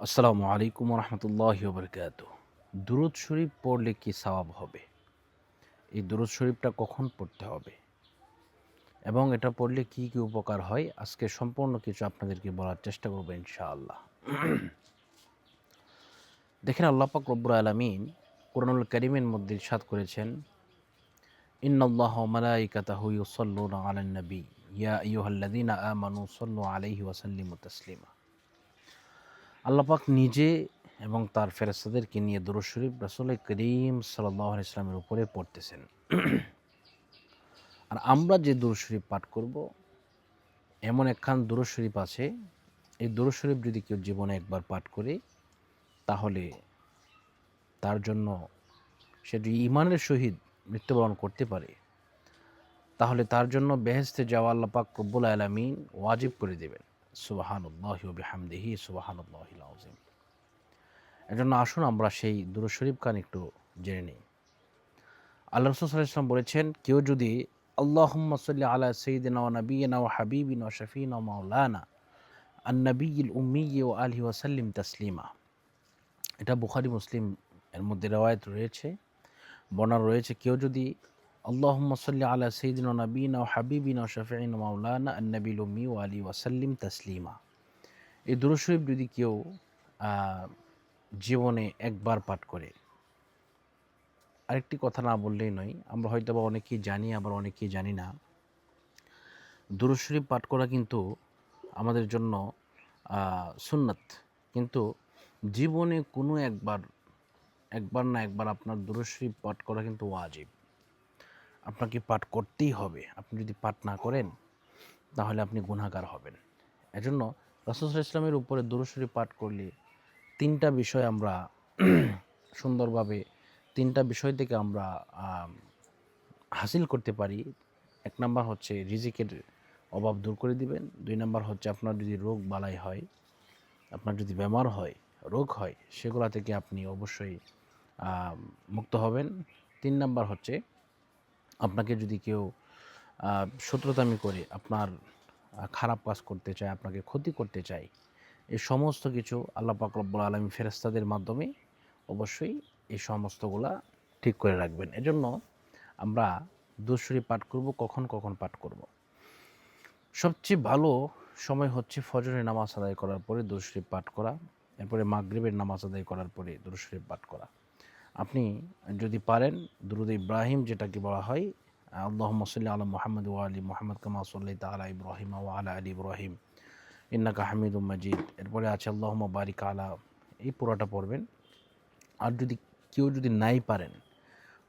আসসালামু আলাইকুম রহমতুল্লাহি ওবরকাতুহ। দুরূদ শরীফ পড়লে কি সওয়াব হবে? এই দুরূদ শরীফটা কখন পড়তে হবে এবং এটা পড়লে কি কি উপকার হয়, আজকে সম্পূর্ণ কিছু আপনাদেরকে বলার চেষ্টা করব ইনশাআল্লাহ। দেখেন, আল্লাহ পাক রব্বুল আলামিন কুরআনুল কারীমের মধ্যে ইরশাদ করেছেন, ইন্নাল্লাহা ওয়া মালাইকাতাহু ইউসাল্লুনা আলান নবী ইয়া আইয়ুহাল্লাযীনা আমানু সাল্লু আলাইহি ওয়া সাল্লিমু তাসলিমা। আল্লাহ পাক নিজে এবং তার ফেরেশতাদেরকে নিয়ে দুরূদ শরীফ রাসূল করিম সাল্লাল্লাহু আলাইহি ওয়াসাল্লামের উপরে পড়তেছেন। আর আমরা যে দুরূদ শরীফ পাঠ করব, এমন একখান দুরূদ শরীফ আছে, এই দুরূদ শরীফ যদি কেউ জীবনে একবার পাঠ করে, তাহলে তার জন্য, সে যদি ঈমানের সহিত মৃত্যুবরণ করতে পারে, তাহলে তার জন্য বেহেশতে যাওয়া আল্লাহ পাক রব্বুল আলামিন ওয়াজিব করে দেবেন। সুবহানাল্লাহি ওয়া বিহামদিহি সুবহানাল্লাহিল আযীম। এজন্য আসুন আমরা সেই দুরূদ শরীফ খান একটু জেনে নিই। আল্লাহ রাসূল সাল্লাল্লাহু আলাইহি ওয়াসাল্লাম বলেছেন, কেউ যদি আল্লাহুম্মা সাল্লি আলা সাইয়্যিদিনা ওয়া নাবিয়িনা ওয়া হাবিবিনা ওয়া শাফিঈনা ওয়া মাওলানা আন-নাবিয়্যিল উম্মিয়্যি ওয়া আলিহি ওয়া সাল্লিম তাসলিমা। এটা বুখারী মুসলিম এর মধ্যে রওয়ায়াত রয়েছে, বর্ণনা রয়েছে, কেউ যদি আল্লাহুম্মা সাল্লি আলা সাইয়্যিদিনা ওয়া নাবিয়িনা ওয়া হাবিবিনা ওয়া শাফিঈনা ওয়া মাওলানা আন-নাবিয়্যিল উম্মিয়্যি ওয়া আলিহি ওয়া সাল্লিম তাসলিমা, এই দুরূদ শরীফ যদি কেউ জীবনে একবার পাঠ করে, আরেকটি কথা না বললেই নয়, আমরা হয়তোবা অনেকেই জানি আবার অনেকেই জানি না, দুরূদ শরীফ পাঠ করা কিন্তু আমাদের জন্য সুন্নাত। কিন্তু জীবনে কোনো একবার না একবার আপনার দুরূদ শরীফ পাঠ করা কিন্তু ওয়াজিব। আপনাকে পাঠ করতেই হবে। আপনি যদি পাঠ না করেন, তাহলে আপনি গুনাহগার হবেন। এজন্য রাসূল সাল্লাল্লাহু আলাইহি ওয়াসাল্লামের উপরে দুরূদ শরীফ পাঠ করলে ৩টা বিষয় আমরা সুন্দরভাবে, ৩টা বিষয় থেকে আমরা হাসিল করতে পারি। ১ নাম্বার হচ্ছে রিজিকের অভাব দূর করে দিবেন। ২ নাম্বার হচ্ছে আপনার যদি রোগ বালাই হয়, আপনার যদি বেমার হয়, রোগ হয়, সেগুলা থেকে আপনি অবশ্যই মুক্ত হবেন। ৩ নাম্বার হচ্ছে আপনাকে যদি কেউ শত্রুতামি করে আপনার খারাপ কাজ করতে চায়, আপনাকে ক্ষতি করতে চায়, এই সমস্ত কিছু আল্লাহ পাক রব্বুল আলামিন ফেরেশতাদের মাধ্যমে অবশ্যই এই সমস্তগুলা ঠিক করে রাখবেন। এজন্য আমরা দুরূদ শরীফ পাঠ করব, কখন পাঠ করব? সবচেয়ে ভালো সময় হচ্ছে ফজরের নামাজ আদায় করার পরে দুরূদ শরীফ পাঠ করা, এরপরে মাগরিবের নামাজ আদায় করার পরে দুরূদ শরীফ পাঠ করা। আপনি যদি পারেন দুরূদ ইব্রাহিম, যেটাকে বলা হয় আল্লাহুম্মা সাল্লি আলা মুহাম্মাদ ওয়া আলি মুহাম্মাদ কামা সাল্লাইতা আলা ইব্রাহিম ওয়া আলা আলি ইব্রাহিম ইন্নাকা হামিদুম মাজিদ, এরপরে আছে আল্লাহুম্মা বারিক আলা, এই পুরাটা পড়বেন। আর যদি কেউ যদি নাই পারেন,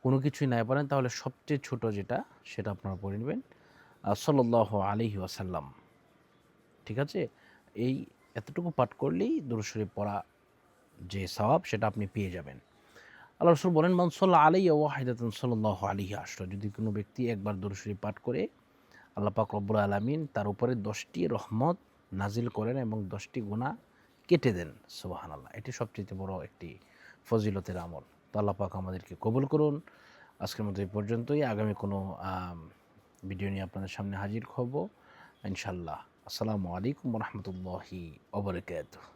কোনো কিছুই নাই পারেন, তাহলে সবচেয়ে ছোট যেটা, সেটা আপনারা পড়ে নেবেন, সাল্লাল্লাহু আলাইহি ওয়াসাল্লাম। ঠিক আছে? এই এতটুকু পাঠ করলেই দুরূদ শরীফ পড়া যে সওয়াব, সেটা আপনি পেয়ে যাবেন। আল্লাহ রাসূল বলেন, মান সাল্লা আলাইয়া ওয়াহিদাতান সাল্লাল্লাহু আলাইহি আশরা, যদি কোনো ব্যক্তি একবার দুরূদ শরীফ পাঠ করে, আল্লাহ পাক রব্বুল আলামিন তার উপরে 10টি রহমত নাজিল করেন এবং 10টি গুনাহ কেটে দেন। সুবহানাল্লাহ। এটি সবচেয়ে বড় একটি ফজিলতের আমল। তো আল্লাহ পাক আমাদেরকে কবুল করুন। আজকের মতো এই পর্যন্তই। আগামী কোনো ভিডিও নিয়ে আপনাদের সামনে হাজির হব ইনশাআল্লাহ। আসসালামু আলাইকুম ওয়া রাহমাতুল্লাহি ওয়া বারাকাতুহু।